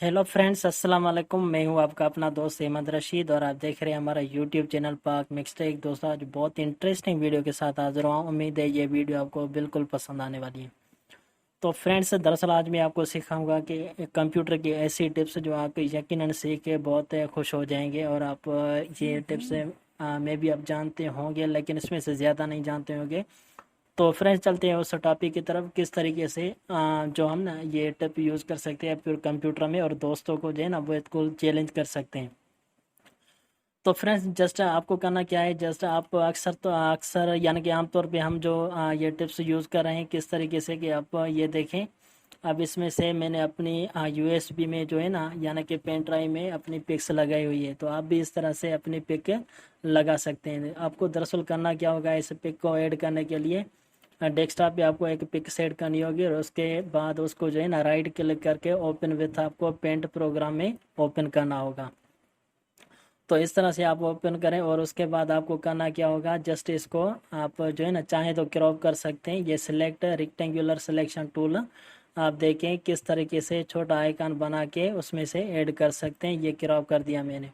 Hello friends, अस्सलाम वालेकुम। मैं हूं आपका अपना दोस्त अहमद रशीद और आप देख रहे हैं हमारा यूट्यूब चैनल पाक मिक्सटेक। दोस्तों, आज बहुत इंटरेस्टिंग वीडियो के साथ हाजिर हुआ हूं। उम्मीद है ये वीडियो आपको बिल्कुल पसंद आने वाली है। तो फ्रेंड्स, दरअसल आज मैं आपको सिखाऊंगा कि कंप्यूटर की ऐसी टिप्स जो आप यकीनन सीख के बहुत खुश हो जाएंगे। और आप ये टिप्स मे भी आप जानते होंगे, लेकिन इसमें से ज़्यादा नहीं जानते होंगे। तो फ्रेंड्स, चलते हैं उस टॉपिक की तरफ, किस तरीके से जो हम ना ये टिप यूज़ कर सकते हैं फिर कंप्यूटर में और दोस्तों को जो है ना वो इसको चैलेंज कर सकते हैं। तो फ्रेंड्स, जस्ट आपको करना क्या है, जस्ट आप अक्सर यानी कि आमतौर पे हम जो ये टिप्स यूज़ कर रहे हैं किस तरीके से कि आप ये देखें। अब इसमें से मैंने अपनी यूएसबी में जो है ना यानी कि पेन ड्राइव में अपनी पिक्स लगाई हुई है। तो आप भी इस तरह से अपनी पिक लगा सकते हैं। आपको दरअसल करना क्या होगा, इस पिक को ऐड करने के लिए डेस्कटॉप पे आपको एक पिक सेट करनी होगी और उसके बाद उसको जो है ना राइट क्लिक करके ओपन विथ आपको पेंट प्रोग्राम में ओपन करना होगा। तो इस तरह से आप ओपन करें और उसके बाद आपको करना क्या होगा, जस्ट इसको आप जो है ना चाहें तो क्रॉप कर सकते हैं। ये सिलेक्ट रेक्टेंगुलर सिलेक्शन टूल आप देखें किस तरीके से छोटा आइकन बना के उसमें से ऐड कर सकते हैं। ये क्रॉप कर दिया मैंने।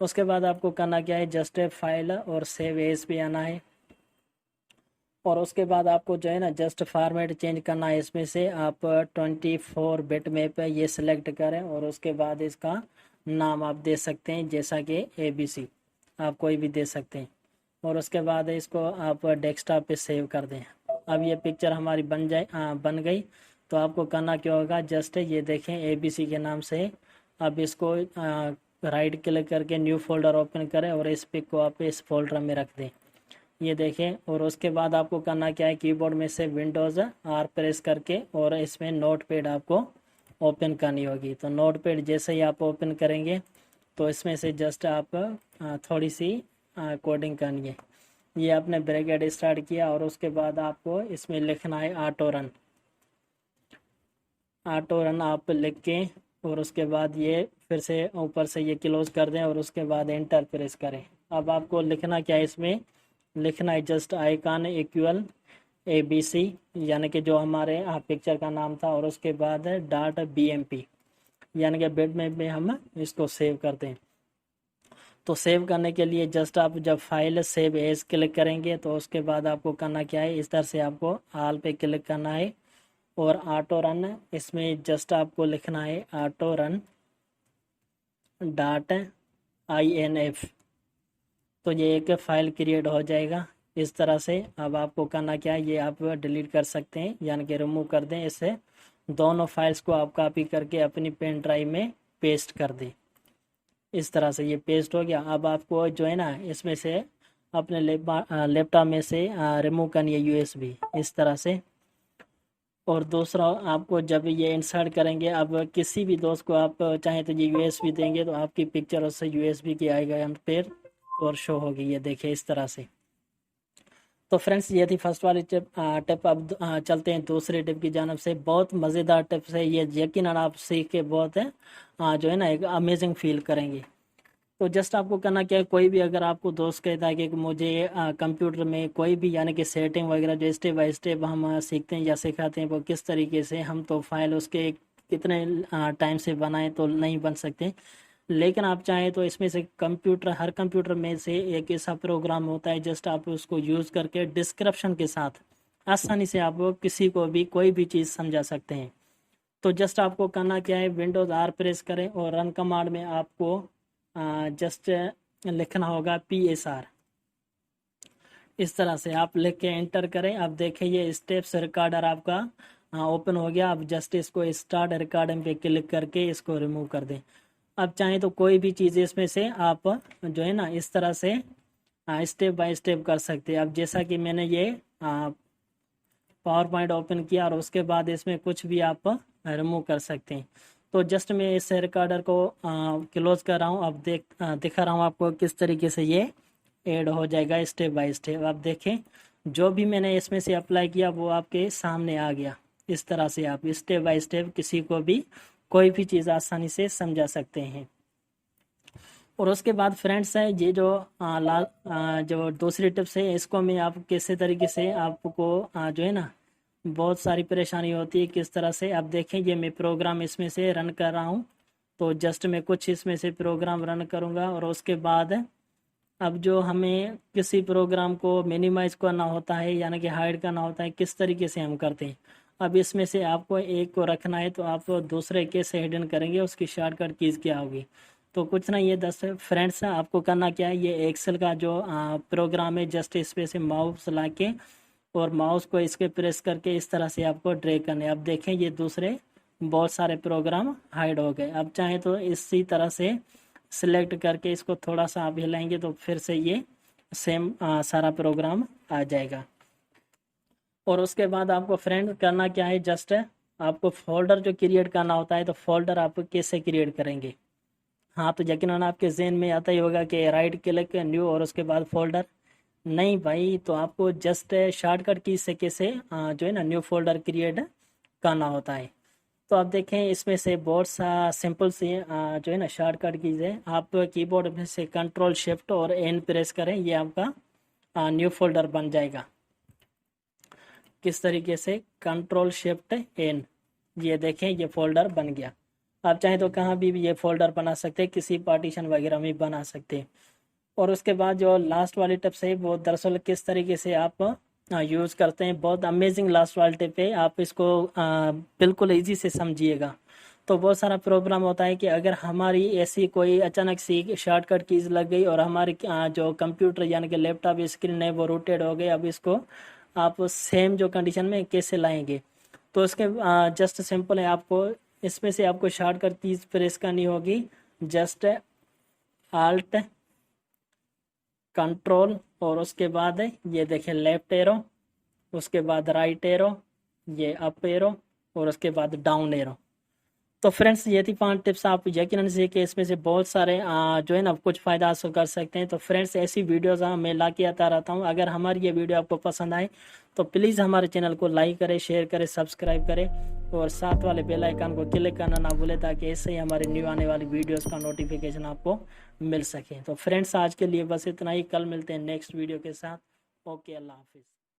उसके बाद आपको करना क्या है, जस्ट फाइल और सेव एज पे आना है। और उसके बाद आपको जो है ना जस्ट फॉर्मेट चेंज करना है। इसमें से आप 24 बिट में पे ये सिलेक्ट करें और उसके बाद इसका नाम आप दे सकते हैं, जैसा कि ABC आप कोई भी दे सकते हैं। और उसके बाद इसको आप डेस्कटॉप पे सेव कर दें। अब ये पिक्चर हमारी बन गई। तो आपको करना क्या होगा, जस्ट ये देखें ABC के नाम से। अब इसको राइट क्लिक करके न्यू फोल्डर ओपन करें और इस पिक को आप इस फोल्डर में रख दें। ये देखें। और उसके बाद आपको करना क्या है, कीबोर्ड में से विंडोज़ R प्रेस करके और इसमें नोट पैड आपको ओपन करनी होगी। तो नोट पैड जैसे ही आप ओपन करेंगे तो इसमें से जस्ट आप थोड़ी सी कोडिंग करनी है। ये आपने ब्रैकेट स्टार्ट किया और उसके बाद आपको इसमें लिखना है ऑटो रन। ऑटो रन आप लिख के और उसके बाद ये फिर से ऊपर से ये क्लोज कर दें और उसके बाद एंटर प्रेस करें। अब आपको लिखना क्या है, इसमें लिखना है जस्ट आइकन इक्वल ABC यानी कि जो हमारे पिक्चर का नाम था और उसके बाद .bmp यानी कि बेड में हम इसको सेव करते हैं। तो सेव करने के लिए जस्ट आप जब फाइल सेव एज क्लिक करेंगे तो उसके बाद आपको करना क्या है, इस तरह से आपको ऑल पे क्लिक करना है और ऑटो रन इसमें जस्ट आपको लिखना है ऑटो रन .inf। तो ये एक फ़ाइल क्रिएट हो जाएगा इस तरह से। अब आपको करना क्या है, ये आप डिलीट कर सकते हैं यानी कि रिमूव कर दें। इससे दोनों फाइल्स को आप कॉपी करके अपनी पेन ड्राइव में पेस्ट कर दें। इस तरह से ये पेस्ट हो गया। अब आपको जो है ना इसमें से अपने लैपटॉप में से रिमूव करनी है USB इस तरह से। और दूसरा, आपको जब ये इंसर्ट करेंगे, अब किसी भी दोस्त को आप चाहें तो ये USB देंगे तो आपकी पिक्चर उससे USB की आएगा यहाँ पे और शो होगी। ये देखिए इस तरह से। तो फ्रेंड्स, ये थी फर्स्ट वाली टिप। अब चलते हैं दूसरी टिप की जानब से। बहुत मज़ेदार टिप्स है ये, यकीनन आप सीख के बहुत है जो है ना एक अमेजिंग फील करेंगे। तो जस्ट आपको करना क्या है, कोई भी अगर आपको दोस्त कहता है कि मुझे कंप्यूटर में कोई भी यानी कि सेटिंग वगैरह जो स्टेप बाय स्टेप हम सीखते हैं या सिखाते हैं वो किस तरीके से, हम तो फाइल उसके कितने टाइम से बनाएं तो नहीं बन सकते। लेकिन आप चाहें तो इसमें से हर कंप्यूटर में से एक ऐसा प्रोग्राम होता है, जस्ट आप उसको यूज़ करके डिस्क्रिप्शन के साथ आसानी से आप किसी को भी कोई भी चीज़ समझा सकते हैं। तो जस्ट आपको करना क्या है, विंडोज़ R प्रेस करें और रन कमांड में आपको जस्ट लिखना होगा PSR। इस तरह से आप लिख के एंटर करें। अब देखें ये स्टेप्स रिकॉर्डर आपका ओपन हो गया। अब जस्ट इसको स्टार्ट रिकॉर्डिंग पे क्लिक करके इसको रिमूव कर दें। अब चाहें तो कोई भी चीज़ इसमें से आप जो है ना इस तरह से स्टेप बाय स्टेप कर सकते हैं। अब जैसा कि मैंने ये पावर पॉइंट ओपन किया और उसके बाद इसमें कुछ भी आप रिमूव कर सकते हैं। तो जस्ट मैं इस रिकॉर्डर को क्लोज कर रहा हूँ। अब दिखा रहा हूँ आपको किस तरीके से ये ऐड हो जाएगा स्टेप बाय स्टेप। आप देखें जो भी मैंने इसमें से अप्लाई किया वो आपके सामने आ गया। इस तरह से आप स्टेप बाय स्टेप किसी को भी कोई भी चीज़ आसानी से समझा सकते हैं। और उसके बाद फ्रेंड्स है ये जो जो दूसरी टिप्स है, इसको मैं आप किसी तरीके से आपको जो है ना बहुत सारी परेशानी होती है किस तरह से। अब देखें ये मैं प्रोग्राम इसमें से रन कर रहा हूँ तो जस्ट मैं कुछ इसमें से प्रोग्राम रन करूँगा और उसके बाद अब जो हमें किसी प्रोग्राम को मिनिमाइज करना होता है यानी कि हाइड करना होता है, किस तरीके से हम करते हैं। अब इसमें से आपको एक को रखना है तो आप दूसरे कैसे हिडन करेंगे, उसकी शॉर्टकट कीज़ क्या होगी। तो कुछ ना, ये 10 फ्रेंड्स आपको करना क्या है, ये एक्सेल का जो प्रोग्राम है, जस्ट इस पे से माउस ला के और माउस को इस पे प्रेस करके इस तरह से आपको ड्रैग करने। अब देखें ये दूसरे बहुत सारे प्रोग्राम हाइड हो गए। अब चाहे तो इसी तरह से सिलेक्ट करके इसको थोड़ा सा आप हिलाएंगे तो फिर से ये सेम सारा प्रोग्राम आ जाएगा। और उसके बाद आपको फ्रेंड करना क्या है, जस्ट आपको फोल्डर जो क्रिएट करना होता है, तो फोल्डर आप कैसे क्रिएट करेंगे। हाँ, तो यकीनन आपके जहन में आता ही होगा कि राइट क्लिक न्यू और उसके बाद फोल्डर। नहीं भाई, तो आपको जस्ट शॉर्टकट की से कैसे जो है ना न्यू फोल्डर क्रिएट करना होता है। तो आप देखें इसमें से बहुत सा सिंपल से जो है ना शॉर्टकट कीज है। आप कीबोर्ड में से कंट्रोल शिफ्ट और एन प्रेस करें, ये आपका न्यू फोल्डर बन जाएगा। किस तरीके से, कंट्रोल शिफ्ट एन, ये देखें ये फोल्डर बन गया। आप चाहें तो कहाँ भी ये फोल्डर बना सकते हैं, किसी पार्टीशन वगैरह में बना सकते हैं। और उसके बाद जो लास्ट वाली टिप्स है वो दरअसल किस तरीके से आप यूज़ करते हैं, बहुत अमेजिंग लास्ट वाली टिप है। आप इसको बिल्कुल इजी से समझिएगा। तो बहुत सारा प्रोग्राम होता है कि अगर हमारी ऐसी कोई अचानक सी शॉर्टकट कीज लग गई और हमारी जो कंप्यूटर यानी कि लैपटॉप स्क्रीन है वो रोटेट हो गई, अब इसको आप सेम जो कंडीशन में कैसे लाएंगे। तो उसके जस्ट सिंपल है, आपको इसमें से आपको शॉर्टकट कीज प्रेस करनी होगी, जस्ट आल्ट कंट्रोल और उसके बाद ये देखें लेफ्ट एरो, उसके बाद राइट एरो, ये अप एरो और उसके बाद डाउन एरो। तो फ्रेंड्स ये थी 5 टिप्स, आप यकीनन से कि इसमें से बहुत सारे जो है ना कुछ फ़ायदा हासिल कर सकते हैं। तो फ्रेंड्स ऐसी वीडियोज़ मैं ला के आता रहता हूँ। अगर हमारी ये वीडियो आपको पसंद आए तो प्लीज़ हमारे चैनल को लाइक करें, शेयर करें, सब्सक्राइब करें और साथ वाले बेल आइकन को क्लिक करना ना भूलें, ताकि ऐसे ही हमारे न्यू आने वाली वीडियोज़ का नोटिफिकेशन आपको मिल सके। तो फ्रेंड्स आज के लिए बस इतना ही, कल मिलते हैं नेक्स्ट वीडियो के साथ। ओके, अल्लाह हाफिज़।